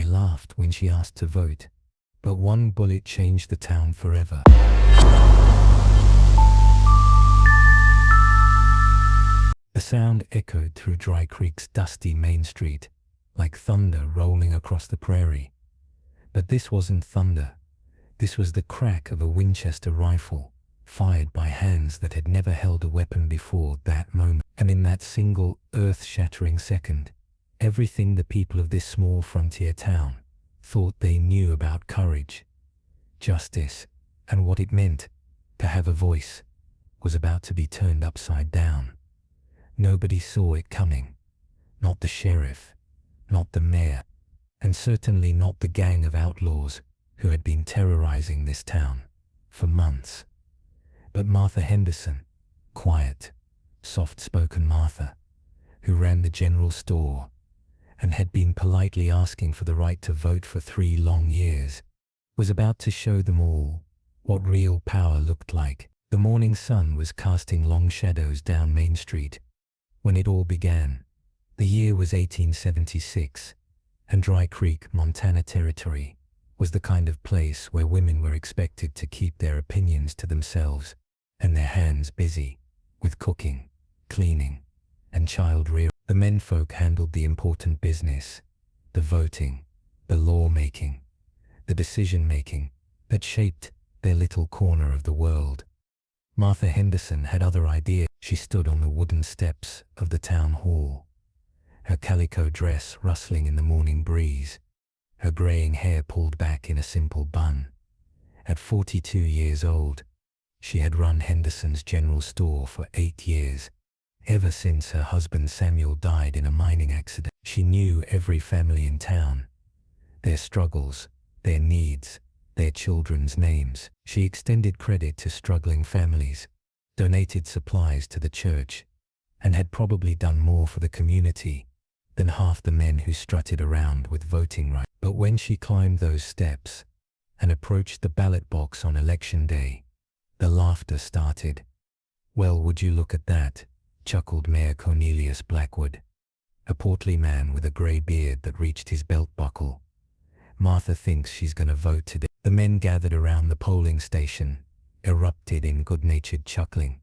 laughed when she asked to vote, but one bullet changed the town forever. The sound echoed through Dry Creek's dusty main street, like thunder rolling across the prairie. But this wasn't thunder. This was the crack of a Winchester rifle, fired by hands that had never held a weapon before that moment. And in that single, earth-shattering second, everything the people of this small frontier town thought they knew about courage, justice, and what it meant to have a voice was about to be turned upside down. Nobody saw it coming. Not the sheriff, not the mayor, and certainly not the gang of outlaws who had been terrorizing this town for months. But Martha Henderson, quiet, soft-spoken Martha, who ran the general store and had been politely asking for the right to vote for 3 long years, was about to show them all what real power looked like. The morning sun was casting long shadows down Main Street when it all began. The year was 1876, and Dry Creek, Montana Territory, was the kind of place where women were expected to keep their opinions to themselves and their hands busy with cooking, cleaning, and child rearing. The menfolk handled the important business, the voting, the law-making, the decision-making that shaped their little corner of the world. Martha Henderson had other ideas. She stood on the wooden steps of the town hall, her calico dress rustling in the morning breeze, her graying hair pulled back in a simple bun. At 42 years old, she had run Henderson's general store for 8 years. Ever since her husband Samuel died in a mining accident, she knew every family in town, their struggles, their needs, their children's names. She extended credit to struggling families, donated supplies to the church, and had probably done more for the community than half the men who strutted around with voting rights. But when she climbed those steps and approached the ballot box on election day, the laughter started. "Well, would you look at that?" chuckled Mayor Cornelius Blackwood, a portly man with a grey beard that reached his belt buckle. "Martha thinks she's gonna vote today." The men gathered around the polling station erupted in good-natured chuckling.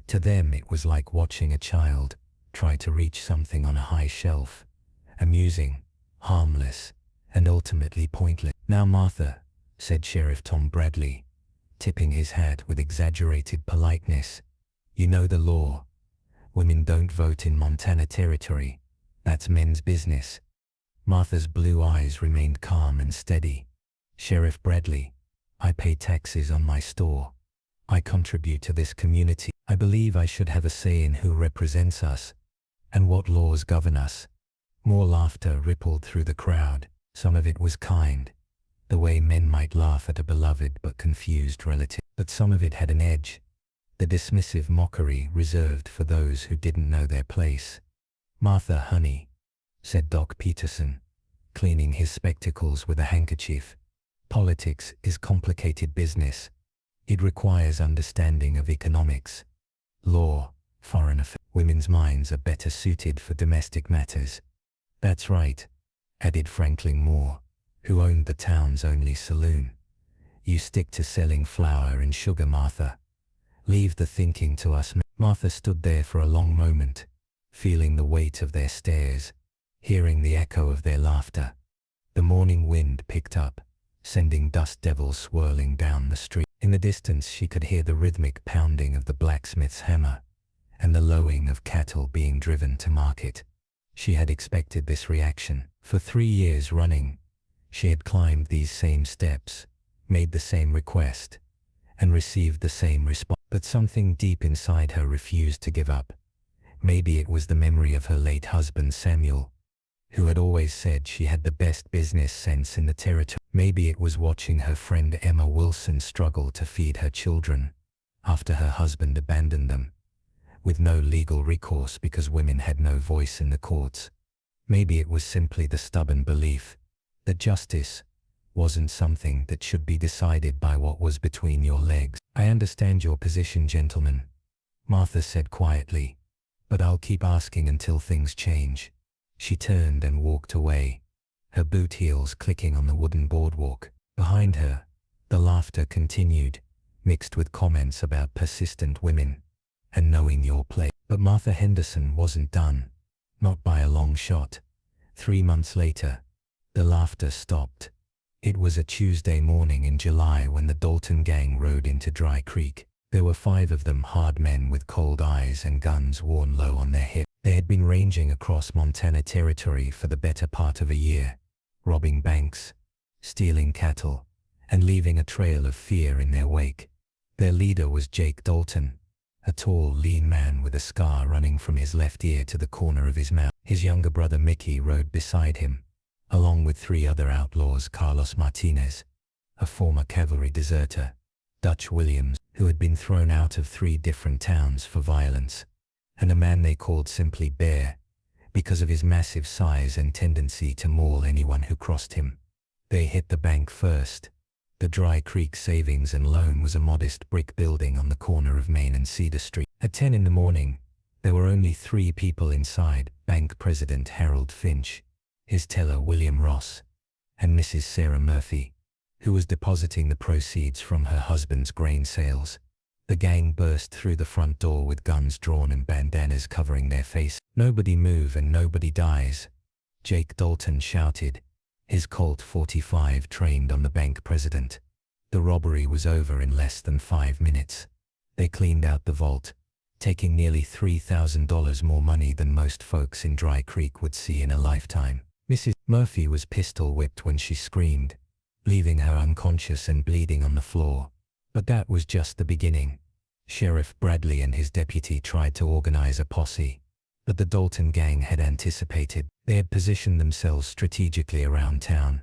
To them it was like watching a child try to reach something on a high shelf, amusing, harmless, and ultimately pointless. "Now Martha," said Sheriff Tom Bradley, tipping his hat with exaggerated politeness, "you know the law. Women don't vote in Montana Territory. That's men's business." Martha's blue eyes remained calm and steady. "Sheriff Bradley, I pay taxes on my store. I contribute to this community. I believe I should have a say in who represents us and what laws govern us." More laughter rippled through the crowd. Some of it was kind, the way men might laugh at a beloved but confused relative. But some of it had an edge, the dismissive mockery reserved for those who didn't know their place. "Martha, honey," said Doc Peterson, cleaning his spectacles with a handkerchief, "politics is complicated business. It requires understanding of economics, law, foreign affairs. Women's minds are better suited for domestic matters." "That's right," added Franklin Moore, who owned the town's only saloon. "You stick to selling flour and sugar, Martha. Leave the thinking to us." Martha stood there for a long moment, feeling the weight of their stares, hearing the echo of their laughter. The morning wind picked up, sending dust devils swirling down the street. In the distance she could hear the rhythmic pounding of the blacksmith's hammer and the lowing of cattle being driven to market. She had expected this reaction. For 3 years running, she had climbed these same steps, made the same request, and received the same response. But something deep inside her refused to give up. Maybe it was the memory of her late husband Samuel, who had always said she had the best business sense in the territory. Maybe it was watching her friend Emma Wilson struggle to feed her children after her husband abandoned them, with no legal recourse because women had no voice in the courts. Maybe it was simply the stubborn belief that justice wasn't something that should be decided by what was between your legs. "I understand your position, gentlemen," Martha said quietly, "but I'll keep asking until things change." She turned and walked away, her boot heels clicking on the wooden boardwalk. Behind her, the laughter continued, mixed with comments about persistent women and knowing your place. But Martha Henderson wasn't done, not by a long shot. 3 months later, the laughter stopped. It was a Tuesday morning in July when the Dalton gang rode into Dry Creek. There were 5 of them, hard men with cold eyes and guns worn low on their hips. They had been ranging across Montana territory for the better part of a year, robbing banks, stealing cattle, and leaving a trail of fear in their wake. Their leader was Jake Dalton, a tall, lean man with a scar running from his left ear to the corner of his mouth. His younger brother Mickey rode beside him, along with 3 other outlaws: Carlos Martinez, a former cavalry deserter, Dutch Williams, who had been thrown out of 3 different towns for violence, and a man they called simply Bear, because of his massive size and tendency to maul anyone who crossed him. They hit the bank first. The Dry Creek Savings and Loan was a modest brick building on the corner of Main and Cedar Street. At 10 in the morning, there were only 3 people inside: bank president Harold Finch, his teller William Ross, and Mrs. Sarah Murphy, who was depositing the proceeds from her husband's grain sales. The gang burst through the front door with guns drawn and bandanas covering their face. "Nobody move and nobody dies," Jake Dalton shouted, his Colt 45 trained on the bank president. The robbery was over in less than 5 minutes. They cleaned out the vault, taking nearly $3,000 more money than most folks in Dry Creek would see in a lifetime. Mrs. Murphy was pistol whipped when she screamed, leaving her unconscious and bleeding on the floor. But that was just the beginning. Sheriff Bradley and his deputy tried to organize a posse, but the Dalton gang had anticipated. They had positioned themselves strategically around town,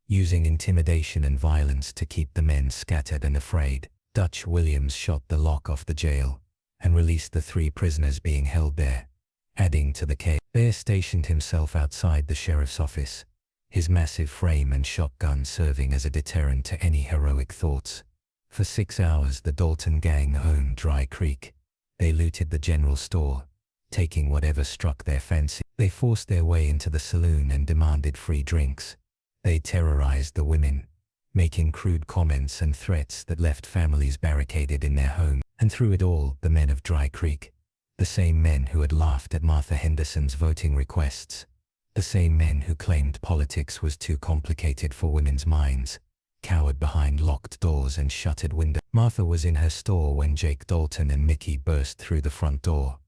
using intimidation and violence to keep the men scattered and afraid. Dutch Williams shot the lock off the jail and released the 3 prisoners being held there, adding to the chaos. Bear stationed himself outside the sheriff's office, his massive frame and shotgun serving as a deterrent to any heroic thoughts. For 6 hours the Dalton gang owned Dry Creek. They looted the general store, taking whatever struck their fancy. They forced their way into the saloon and demanded free drinks. They terrorized the women, making crude comments and threats that left families barricaded in their homes. And through it all, the men of Dry Creek, the same men who had laughed at Martha Henderson's voting requests, the same men who claimed politics was too complicated for women's minds, cowered behind locked doors and shuttered windows. Martha was in her store when Jake Dalton and Mickey burst through the front door.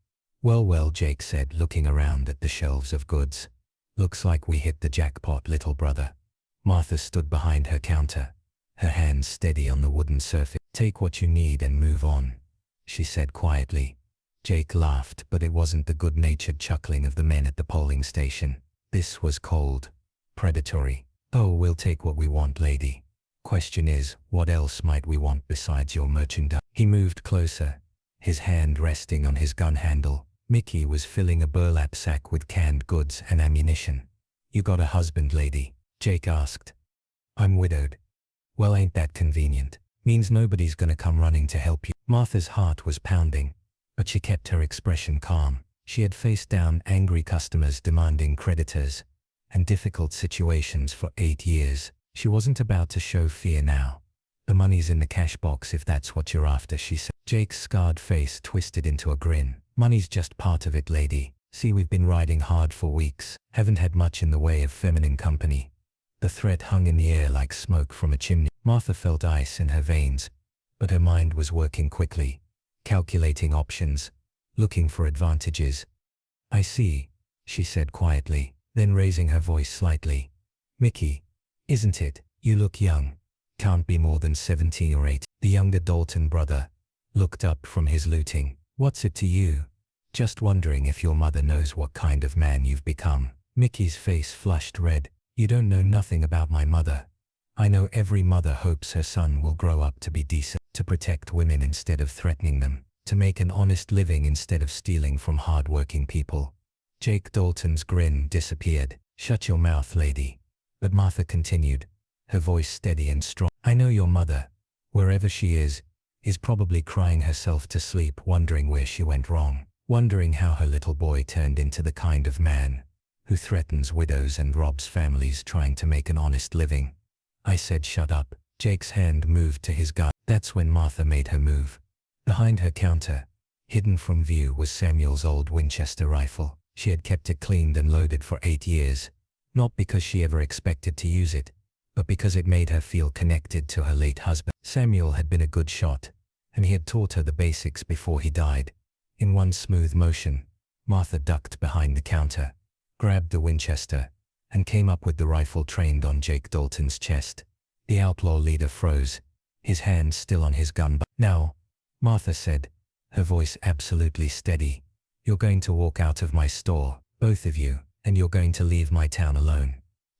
Well, Jake said, looking around at the shelves of goods. "Looks like we hit the jackpot, little brother." Martha stood behind her counter, her hands steady on the wooden surface. "Take what you need and move on," she said quietly. Jake laughed, but it wasn't the good-natured chuckling of the men at the polling station. This was cold, predatory. "Oh, we'll take what we want, lady. Question is, what else might we want besides your merchandise?" He moved closer, his hand resting on his gun handle. Mickey was filling a burlap sack with canned goods and ammunition. "You got a husband, lady?" Jake asked. "I'm widowed." "Well, ain't that convenient? Means nobody's gonna come running to help you." Martha's heart was pounding, but she kept her expression calm. She had faced down angry customers, demanding creditors, and difficult situations for 8 years. She wasn't about to show fear now. "The money's in the cash box if that's what you're after," she said. Jake's scarred face twisted into a grin. "Money's just part of it, lady. See, we've been riding hard for weeks. Haven't had much in the way of feminine company." The threat hung in the air like smoke from a chimney. Martha felt ice in her veins, but her mind was working quickly, calculating options, looking for advantages. "I see," she said quietly, then raising her voice slightly. "Mickey, isn't it? You look young. Can't be more than 17 or 8. The younger Dalton brother looked up from his looting. "What's it to you? Just wondering if your mother knows what kind of man you've become." Mickey's face flushed red. "You don't know nothing about my mother. I know every mother hopes her son will grow up to be decent, to protect women instead of threatening them, to make an honest living instead of stealing from hard-working people." Jake Dalton's grin disappeared. "Shut your mouth, lady." But Martha continued, her voice steady and strong. "I know your mother, wherever she is probably crying herself to sleep, wondering where she went wrong, wondering how her little boy turned into the kind of man who threatens widows and robs families trying to make an honest living. I said shut up. Jake's hand moved to his gun. That's when Martha made her move. Behind her counter, hidden from view, was Samuel's old Winchester rifle. She had kept it cleaned and loaded for 8 years, not because she ever expected to use it, but because it made her feel connected to her late husband. Samuel had been a good shot, and he had taught her the basics before he died. In one smooth motion, Martha ducked behind the counter, grabbed the Winchester, and came up with the rifle trained on Jake Dalton's chest. The outlaw leader froze, his hand still on his gun. Now, Martha said, her voice absolutely steady, you're going to walk out of my store, both of you, and you're going to leave my town alone.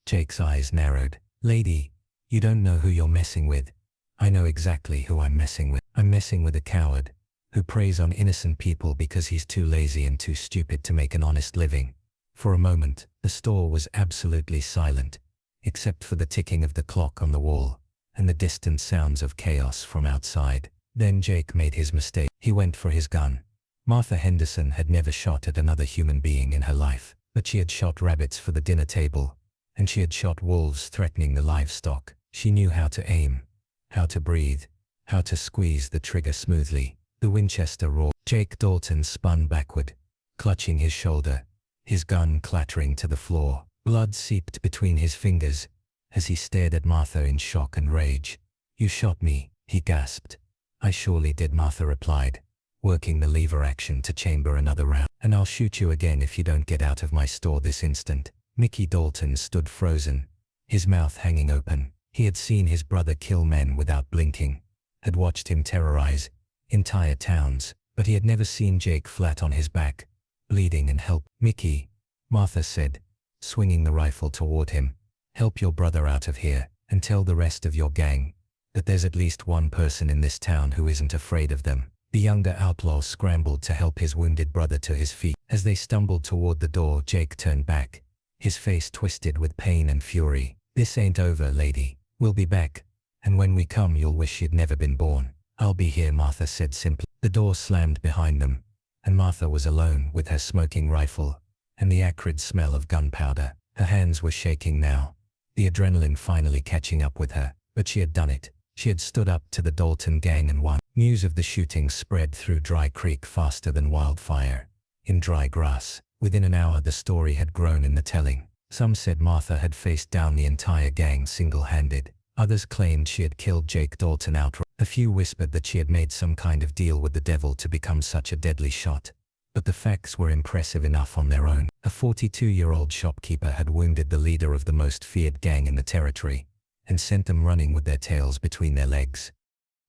Jake's eyes narrowed. Lady, you don't know who you're messing with. I know exactly who I'm messing with. I'm messing with a coward who preys on innocent people because he's too lazy and too stupid to make an honest living. For a moment, the store was absolutely silent, except for the ticking of the clock on the wall and the distant sounds of chaos from outside. Then Jake made his mistake. He went for his gun. Martha Henderson had never shot at another human being in her life, but she had shot rabbits for the dinner table, and she had shot wolves threatening the livestock. She knew how to aim, how to breathe, how to squeeze the trigger smoothly. The Winchester roared. Jake Dalton spun backward, clutching his shoulder, his gun clattering to the floor. Blood seeped between his fingers as he stared at Martha in shock and rage. You shot me, he gasped. I surely did, Martha replied, working the lever action to chamber another round. And I'll shoot you again if you don't get out of my store this instant. Mickey Dalton stood frozen, his mouth hanging open. He had seen his brother kill men without blinking, had watched him terrorize entire towns, but he had never seen Jake flat on his back, bleeding and help. Mickey, Martha said, swinging the rifle toward him, help your brother out of here, and tell the rest of your gang that there's at least one person in this town who isn't afraid of them. The younger outlaw scrambled to help his wounded brother to his feet. As they stumbled toward the door, Jake turned back, his face twisted with pain and fury. This ain't over, lady. We'll be back, and when we come you'll wish you'd never been born. I'll be here, Martha said simply. The door slammed behind them, and Martha was alone with her smoking rifle and the acrid smell of gunpowder. Her hands were shaking now, the adrenaline finally catching up with her, but she had done it. She had stood up to the Dalton gang and won. News of the shooting spread through Dry Creek faster than wildfire. In dry grass, within an hour the story had grown in the telling. Some said Martha had faced down the entire gang single-handed. Others claimed she had killed Jake Dalton outright. A few whispered that she had made some kind of deal with the devil to become such a deadly shot. But the facts were impressive enough on their own. A 42-year-old shopkeeper had wounded the leader of the most feared gang in the territory and sent them running with their tails between their legs.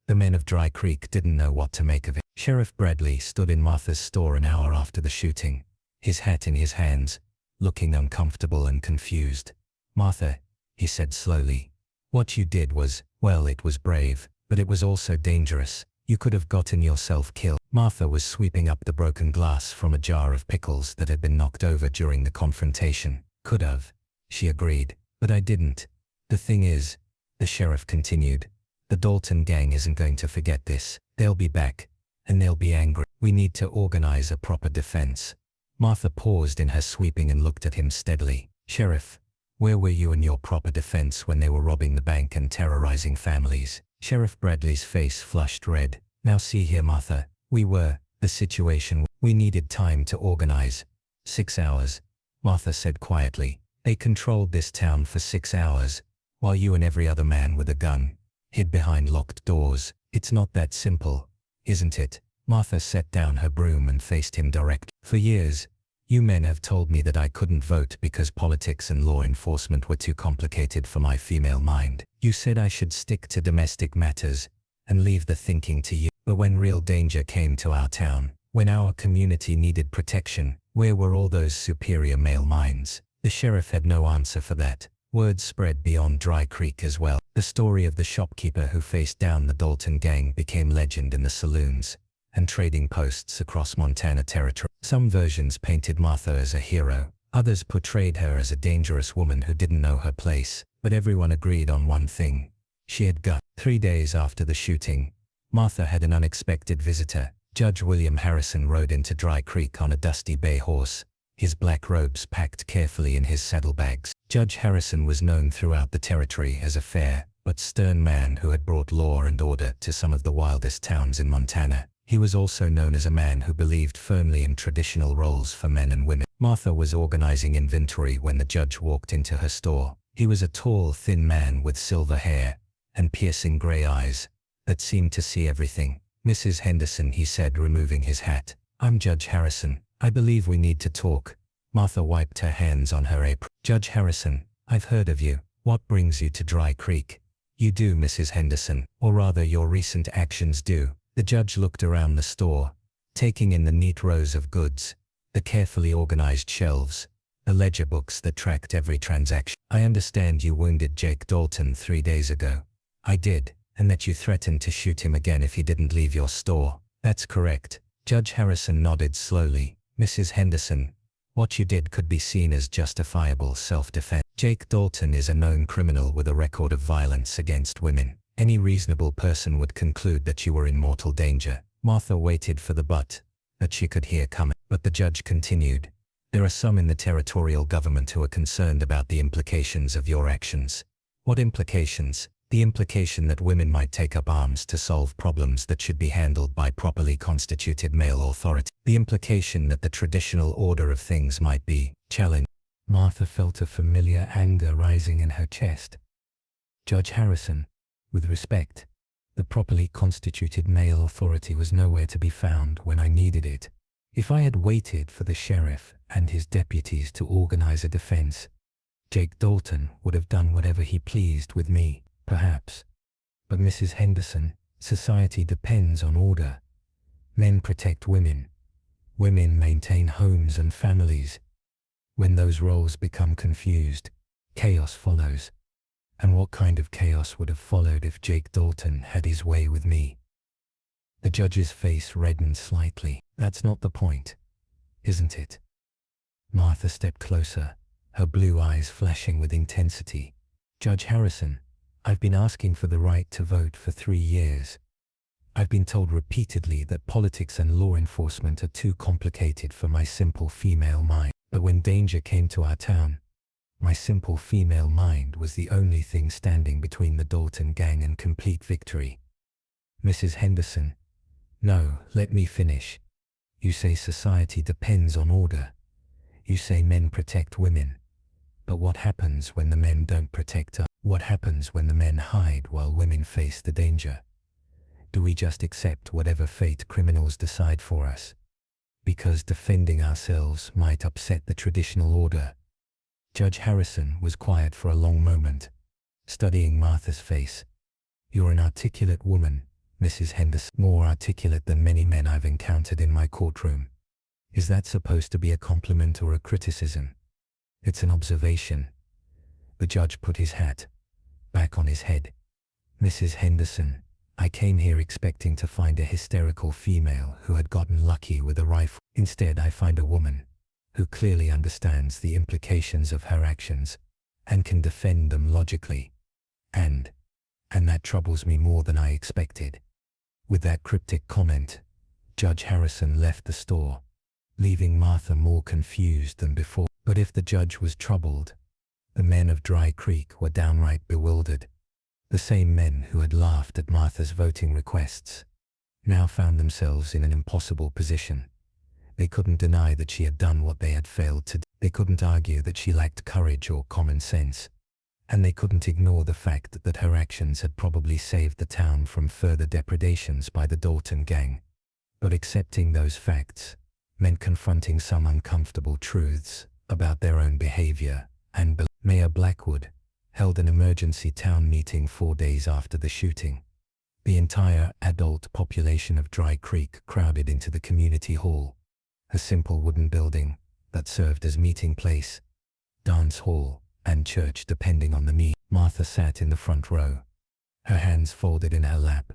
The men of Dry Creek didn't know what to make of it. Sheriff Bradley stood in Martha's store an hour after the shooting, his hat in his hands, looking uncomfortable and confused. Martha, he said slowly, what you did was, well, it was brave, but it was also dangerous. You could have gotten yourself killed. Martha was sweeping up the broken glass from a jar of pickles that had been knocked over during the confrontation. Could have, she agreed, but I didn't. The thing is, the sheriff continued, the Dalton gang isn't going to forget this. They'll be back, and they'll be angry. We need to organize a proper defense. Martha paused in her sweeping and looked at him steadily. Sheriff, where were you in your proper defense when they were robbing the bank and terrorizing families? Sheriff Bradley's face flushed red. Now see here, Martha, the situation, we needed time to organize. 6 hours, Martha said quietly. They controlled this town for 6 hours, while you and every other man with a gun hid behind locked doors. It's not that simple, isn't it? Martha set down her broom and faced him directly. For years, you men have told me that I couldn't vote because politics and law enforcement were too complicated for my female mind. You said I should stick to domestic matters and leave the thinking to you. But when real danger came to our town, when our community needed protection, where were all those superior male minds? The sheriff had no answer for that. Word spread beyond Dry Creek as well. The story of the shopkeeper who faced down the Dalton gang became legend in the saloons and trading posts across Montana territory. Some versions painted Martha as a hero. Others portrayed her as a dangerous woman who didn't know her place. But everyone agreed on one thing. She had guts. 3 days after the shooting, Martha had an unexpected visitor. Judge William Harrison rode into Dry Creek on a dusty bay horse, his black robes packed carefully in his saddlebags. Judge Harrison was known throughout the territory as a fair but stern man who had brought law and order to some of the wildest towns in Montana. He was also known as a man who believed firmly in traditional roles for men and women. Martha was organizing inventory when the judge walked into her store. He was a tall, thin man with silver hair and piercing gray eyes that seemed to see everything. "Mrs. Henderson," he said, removing his hat. "I'm Judge Harrison. I believe we need to talk." Martha wiped her hands on her apron. "Judge Harrison, I've heard of you. What brings you to Dry Creek?" "You do, Mrs. Henderson, or rather your recent actions do." The judge looked around the store, taking in the neat rows of goods, the carefully organized shelves, the ledger books that tracked every transaction. "I understand you wounded Jake Dalton 3 days ago." "I did, and that you threatened to shoot him again if he didn't leave your store." "That's correct." Judge Harrison nodded slowly. "Mrs. Henderson, what you did could be seen as justifiable self-defense. Jake Dalton is a known criminal with a record of violence against women. Any reasonable person would conclude that you were in mortal danger." Martha waited for the but that she could hear coming, but the judge continued. "There are some in the territorial government who are concerned about the implications of your actions." "What implications?" "The implication that women might take up arms to solve problems that should be handled by properly constituted male authority. The implication that the traditional order of things might be challenged." Martha felt a familiar anger rising in her chest. Judge Harrison, with respect, the properly constituted male authority was nowhere to be found when I needed it. If I had waited for the sheriff and his deputies to organize a defense, Jake Dalton would have done whatever he pleased with me, perhaps. But Mrs. Henderson, society depends on order. Men protect women. Women maintain homes and families. When those roles become confused, chaos follows. And what kind of chaos would have followed if Jake Dalton had his way with me? The judge's face reddened slightly. "That's not the point, isn't it?" Martha stepped closer, her blue eyes flashing with intensity. "Judge Harrison, I've been asking for the right to vote for 3 years. I've been told repeatedly that politics and law enforcement are too complicated for my simple female mind. But when danger came to our town, my simple female mind was the only thing standing between the Dalton gang and complete victory." "Mrs. Henderson, no, let me finish. You say society depends on order. You say men protect women. But what happens when the men don't protect us? What happens when the men hide while women face the danger? Do we just accept whatever fate criminals decide for us? Because defending ourselves might upset the traditional order." Judge Harrison was quiet for a long moment, studying Martha's face. "You're an articulate woman, Mrs. Henderson, more articulate than many men I've encountered in my courtroom. Is that supposed to be a compliment or a criticism?" "It's an observation." The judge put his hat back on his head. "Mrs. Henderson, I came here expecting to find a hysterical female who had gotten lucky with a rifle. Instead, I find a woman who clearly understands the implications of her actions and can defend them logically. And that troubles me more than I expected." With that cryptic comment, Judge Harrison left the store, leaving Martha more confused than before. But if the judge was troubled, the men of Dry Creek were downright bewildered. The same men who had laughed at Martha's voting requests now found themselves in an impossible position. They couldn't deny that she had done what they had failed to do. They couldn't argue that she lacked courage or common sense. And they couldn't ignore the fact that her actions had probably saved the town from further depredations by the Dalton gang. But accepting those facts meant confronting some uncomfortable truths about their own behavior and belief. Mayor Blackwood held an emergency town meeting 4 days after the shooting. The entire adult population of Dry Creek crowded into the community hall, a simple wooden building that served as meeting place, dance hall, and church depending on the need. Martha sat in the front row, her hands folded in her lap,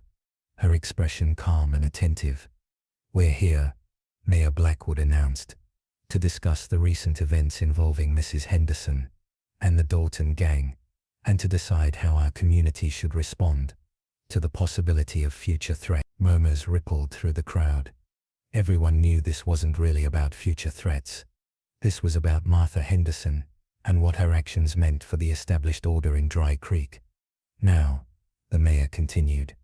her expression calm and attentive. "We're here," Mayor Blackwood announced, "to discuss the recent events involving Mrs. Henderson and the Dalton gang, and to decide how our community should respond to the possibility of future threats." Murmurs rippled through the crowd. Everyone knew this wasn't really about future threats. This was about Martha Henderson and what her actions meant for the established order in Dry Creek. Now, the mayor continued,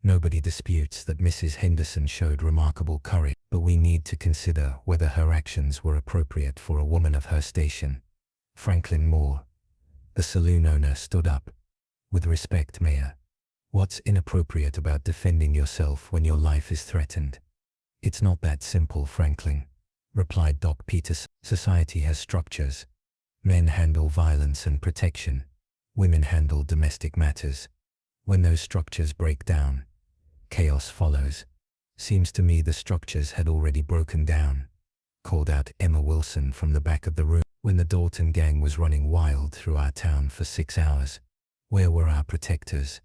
nobody disputes that Mrs. Henderson showed remarkable courage, but we need to consider whether her actions were appropriate for a woman of her station. Franklin Moore, the saloon owner, stood up. With respect, Mayor, what's inappropriate about defending yourself when your life is threatened? It's not that simple, Franklin, replied Doc Peters. Society has structures. Men handle violence and protection. Women handle domestic matters. When those structures break down, chaos follows. Seems to me the structures had already broken down, called out Emma Wilson from the back of the room. When the Dalton gang was running wild through our town for 6 hours, where were our protectors?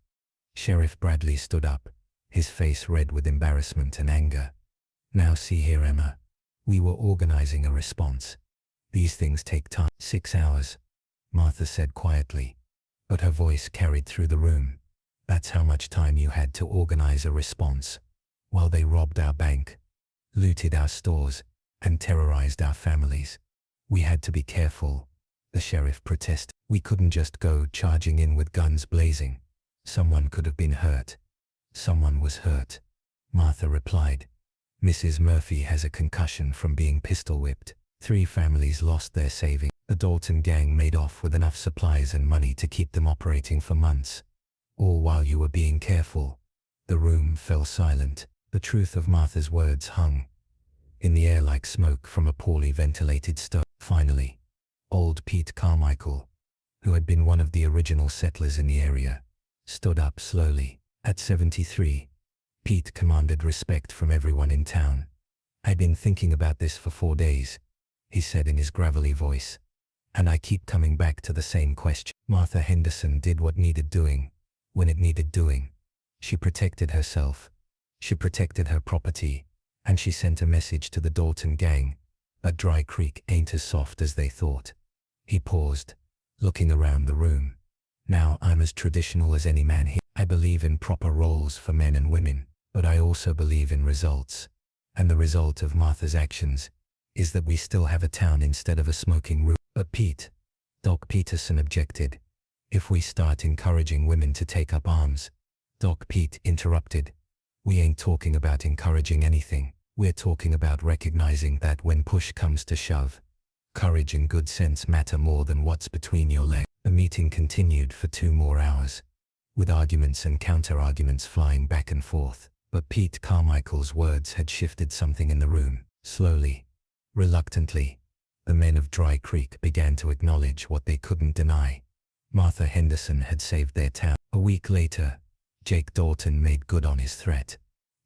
Sheriff Bradley stood up, his face red with embarrassment and anger. Now see here, Emma. We were organizing a response. These things take time. 6 hours, Martha said quietly, but her voice carried through the room. That's how much time you had to organize a response, while they robbed our bank, looted our stores, and terrorized our families. We had to be careful, the sheriff protested. We couldn't just go charging in with guns blazing. Someone could have been hurt. Someone was hurt, Martha replied. Mrs. Murphy has a concussion from being pistol whipped. 3 families lost their savings. The Dalton gang made off with enough supplies and money to keep them operating for months. All while you were being careful. The room fell silent. The truth of Martha's words hung in the air like smoke from a poorly ventilated stove. Finally, old Pete Carmichael, who had been one of the original settlers in the area, stood up slowly. At 73, Pete commanded respect from everyone in town. I've been thinking about this for 4 days, he said in his gravelly voice, and I keep coming back to the same question. Martha Henderson did what needed doing, when it needed doing. She protected herself, she protected her property, and she sent a message to the Dalton gang that Dry Creek ain't as soft as they thought. He paused, looking around the room. Now I'm as traditional as any man here. I believe in proper roles for men and women, but I also believe in results. And the result of Martha's actions is that we still have a town instead of a smoking room. But Pete, Doc Peterson objected. If we start encouraging women to take up arms, Doc Pete interrupted. We ain't talking about encouraging anything. We're talking about recognizing that when push comes to shove, courage and good sense matter more than what's between your legs. The meeting continued for 2 more hours, with arguments and counter-arguments flying back and forth. But Pete Carmichael's words had shifted something in the room. Slowly, reluctantly, the men of Dry Creek began to acknowledge what they couldn't deny. Martha Henderson had saved their town. A week later, Jake Dalton made good on his threat.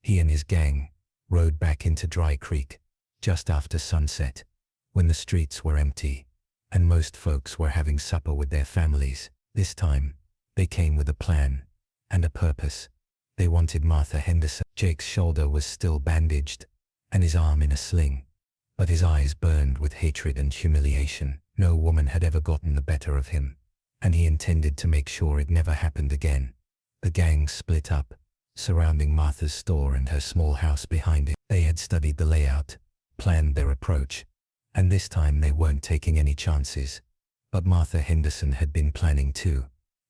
He and his gang rode back into Dry Creek just after sunset, when the streets were empty and most folks were having supper with their families. This time, they came with a plan and a purpose. They wanted Martha Henderson. Jake's shoulder was still bandaged and his arm in a sling, but his eyes burned with hatred and humiliation. No woman had ever gotten the better of him, and he intended to make sure it never happened again. The gang split up, surrounding Martha's store and her small house behind it. They had studied the layout, planned their approach, and this time they weren't taking any chances. But Martha Henderson had been planning too.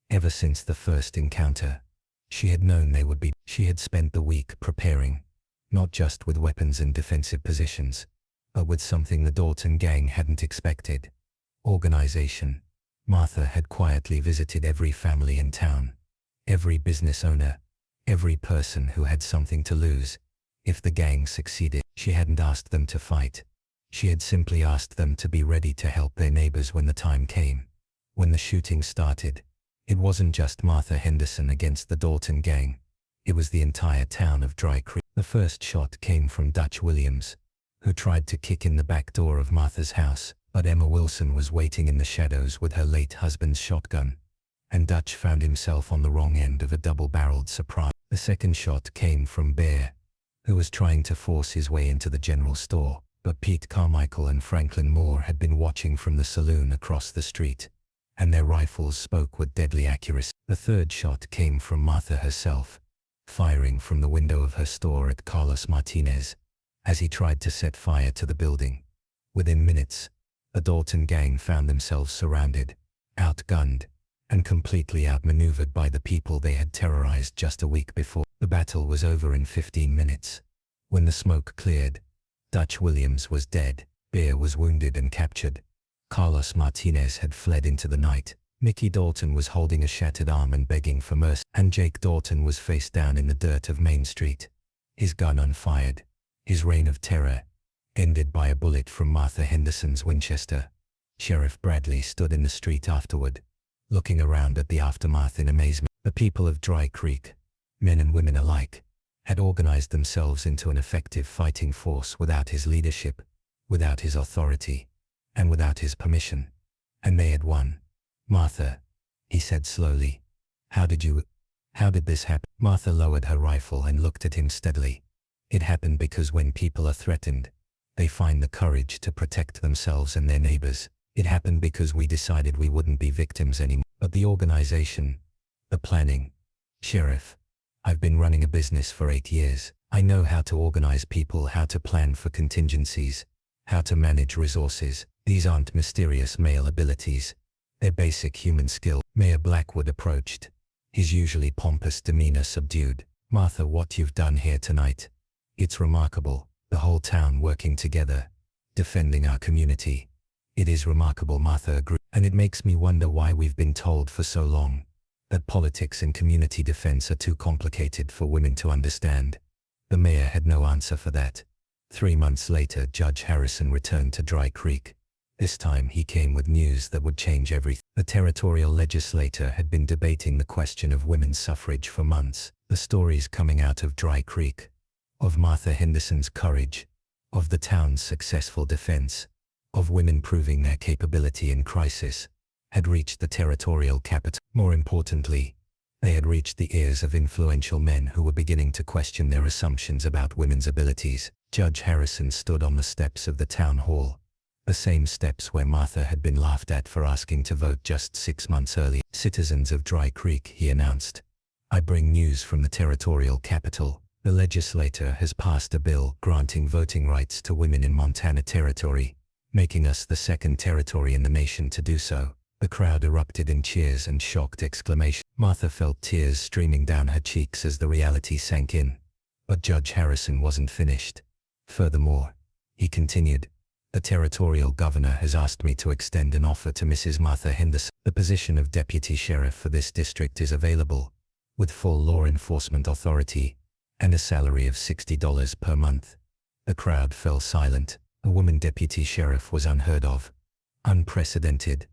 Ever since the first encounter, she had known they would be. She had spent the week preparing, not just with weapons and defensive positions, but with something the Dalton gang hadn't expected. Organization. Martha had quietly visited every family in town, every business owner, every person who had something to lose. If the gang succeeded, she hadn't asked them to fight. She had simply asked them to be ready to help their neighbors when the time came. When the shooting started, it wasn't just Martha Henderson against the Dalton gang. It was the entire town of Dry Creek. The first shot came from Dutch Williams, who tried to kick in the back door of Martha's house, but Emma Wilson was waiting in the shadows with her late husband's shotgun, and Dutch found himself on the wrong end of a double-barreled surprise. The second shot came from Bear, who was trying to force his way into the general store, but Pete Carmichael and Franklin Moore had been watching from the saloon across the street, and their rifles spoke with deadly accuracy. The third shot came from Martha herself, firing from the window of her store at Carlos Martinez, as he tried to set fire to the building. Within minutes, The Dalton gang found themselves surrounded, outgunned, and completely outmaneuvered by the people they had terrorized just a week before. The battle was over in 15 minutes. When the smoke cleared, Dutch Williams was dead, Bear was wounded and captured. Carlos Martinez had fled into the night. Mickey Dalton was holding a shattered arm and begging for mercy, and Jake Dalton was face down in the dirt of Main Street, his gun unfired, his reign of terror ended by a bullet from Martha Henderson's Winchester. Sheriff Bradley stood in the street afterward, looking around at the aftermath in amazement. The people of Dry Creek, men and women alike, had organized themselves into an effective fighting force without his leadership, without his authority, and without his permission. And they had won. "Martha," he said slowly, how did this happen?" Martha lowered her rifle and looked at him steadily. "It happened because when people are threatened, they find the courage to protect themselves and their neighbors. It happened because we decided we wouldn't be victims anymore. But the organization, the planning, Sheriff, I've been running a business for 8 years. I know how to organize people, how to plan for contingencies, how to manage resources. These aren't mysterious male abilities. They're basic human skill." Mayor Blackwood approached, his usually pompous demeanor subdued. "Martha, what you've done here tonight, it's remarkable. The whole town working together, defending our community. It is remarkable," Martha agreed. "And it makes me wonder why we've been told for so long that politics and community defense are too complicated for women to understand." The mayor had no answer for that. 3 months later, Judge Harrison returned to Dry Creek. This time he came with news that would change everything. The territorial legislature had been debating the question of women's suffrage for months. The stories coming out of Dry Creek, of Martha Henderson's courage, of the town's successful defense, of women proving their capability in crisis, had reached the territorial capital. More importantly, they had reached the ears of influential men who were beginning to question their assumptions about women's abilities. Judge Harrison stood on the steps of the town hall, the same steps where Martha had been laughed at for asking to vote just 6 months earlier. "Citizens of Dry Creek," he announced, "I bring news from the territorial capital. The legislature has passed a bill granting voting rights to women in Montana Territory, making us the second territory in the nation to do so." The crowd erupted in cheers and shocked exclamation. Martha felt tears streaming down her cheeks as the reality sank in. But Judge Harrison wasn't finished. "Furthermore," he continued, "the territorial governor has asked me to extend an offer to Mrs. Martha Henderson. The position of deputy sheriff for this district is available, with full law enforcement authority, and a salary of $60 per month." The crowd fell silent. A woman deputy sheriff was unheard of, unprecedented.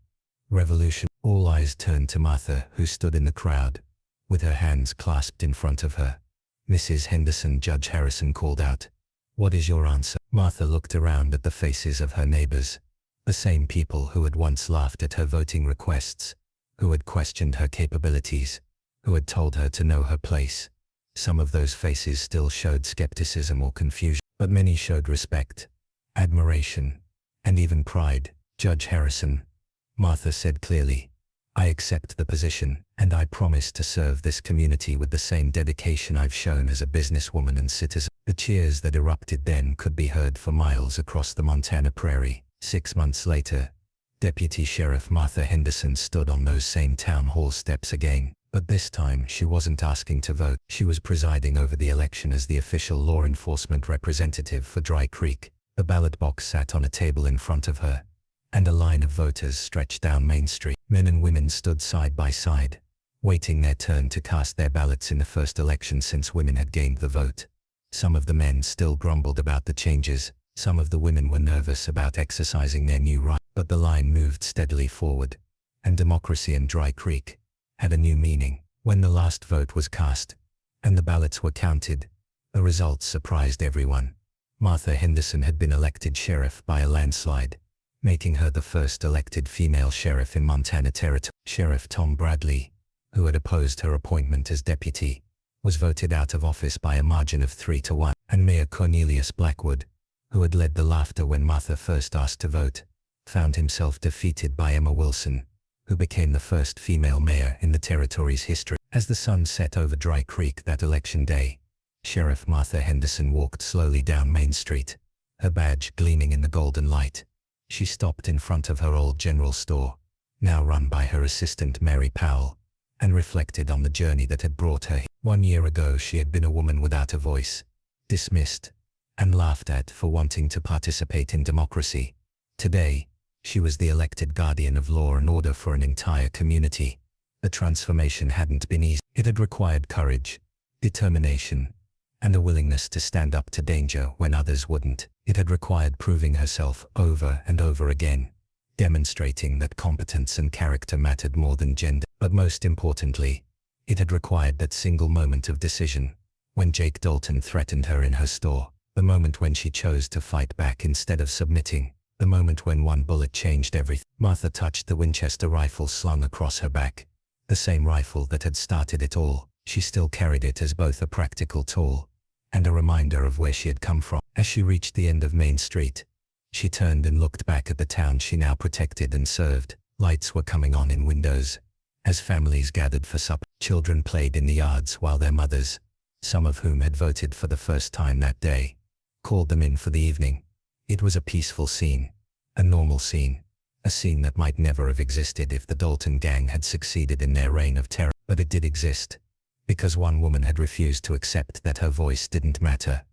Revolution. All eyes turned to Martha, who stood in the crowd, with her hands clasped in front of her. "Mrs. Henderson," Judge Harrison called out, "what is your answer?" Martha looked around at the faces of her neighbors, the same people who had once laughed at her voting requests, who had questioned her capabilities, who had told her to know her place. Some of those faces still showed skepticism or confusion, but many showed respect, admiration, and even pride. "Judge Harrison," Martha said clearly, "I accept the position, and I promise to serve this community with the same dedication I've shown as a businesswoman and citizen." The cheers that erupted then could be heard for miles across the Montana prairie. 6 months later, Deputy Sheriff Martha Henderson stood on those same town hall steps again. But this time she wasn't asking to vote. She was presiding over the election as the official law enforcement representative for Dry Creek. The ballot box sat on a table in front of her, and a line of voters stretched down Main Street. Men and women stood side by side, waiting their turn to cast their ballots in the first election since women had gained the vote. Some of the men still grumbled about the changes, some of the women were nervous about exercising their new right. But the line moved steadily forward, and democracy in Dry Creek had a new meaning. When the last vote was cast, and the ballots were counted, the results surprised everyone. Martha Henderson had been elected sheriff by a landslide, making her the first elected female sheriff in Montana Territory. Sheriff Tom Bradley, who had opposed her appointment as deputy, was voted out of office by a margin of 3-1, and Mayor Cornelius Blackwood, who had led the laughter when Martha first asked to vote, found himself defeated by Emma Wilson, who became the first female mayor in the territory's history. As the sun set over Dry Creek that election day, Sheriff Martha Henderson walked slowly down Main Street, her badge gleaming in the golden light. She stopped in front of her old general store, now run by her assistant Mary Powell, and reflected on the journey that had brought her here. 1 year ago she had been a woman without a voice, dismissed, and laughed at for wanting to participate in democracy. Today, she was the elected guardian of law and order for an entire community. The transformation hadn't been easy. It had required courage, determination, and a willingness to stand up to danger when others wouldn't. It had required proving herself over and over again, demonstrating that competence and character mattered more than gender. But most importantly, it had required that single moment of decision, when Jake Dalton threatened her in her store, the moment when she chose to fight back instead of submitting, the moment when one bullet changed everything. Martha touched the Winchester rifle slung across her back, the same rifle that had started it all. She still carried it as both a practical tool and a reminder of where she had come from. As she reached the end of Main Street, she turned and looked back at the town she now protected and served. Lights were coming on in windows as families gathered for supper. Children played in the yards while their mothers, some of whom had voted for the first time that day, called them in for the evening. It was a peaceful scene, a normal scene, a scene that might never have existed if the Dalton gang had succeeded in their reign of terror. But it did exist, because one woman had refused to accept that her voice didn't matter,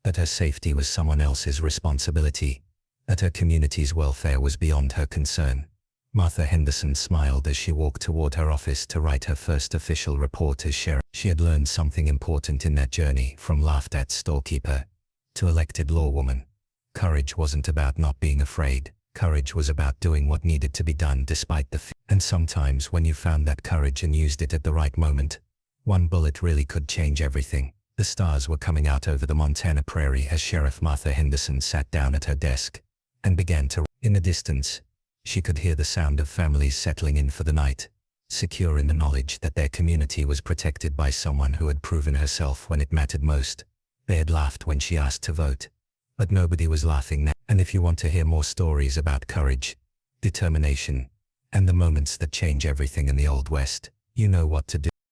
that her safety was someone else's responsibility, that her community's welfare was beyond her concern. Martha Henderson smiled as she walked toward her office to write her first official report as sheriff. She had learned something important in that journey, from laughed-at storekeeper to elected lawwoman. Courage wasn't about not being afraid. Courage was about doing what needed to be done despite the fear. And sometimes when you found that courage and used it at the right moment, one bullet really could change everything. The stars were coming out over the Montana prairie as Sheriff Martha Henderson sat down at her desk and began to. In the distance, she could hear the sound of families settling in for the night, secure in the knowledge that their community was protected by someone who had proven herself when it mattered most. They had laughed when she asked to vote, but nobody was laughing now. And if you want to hear more stories about courage, determination, and the moments that change everything in the Old West, you know what to do.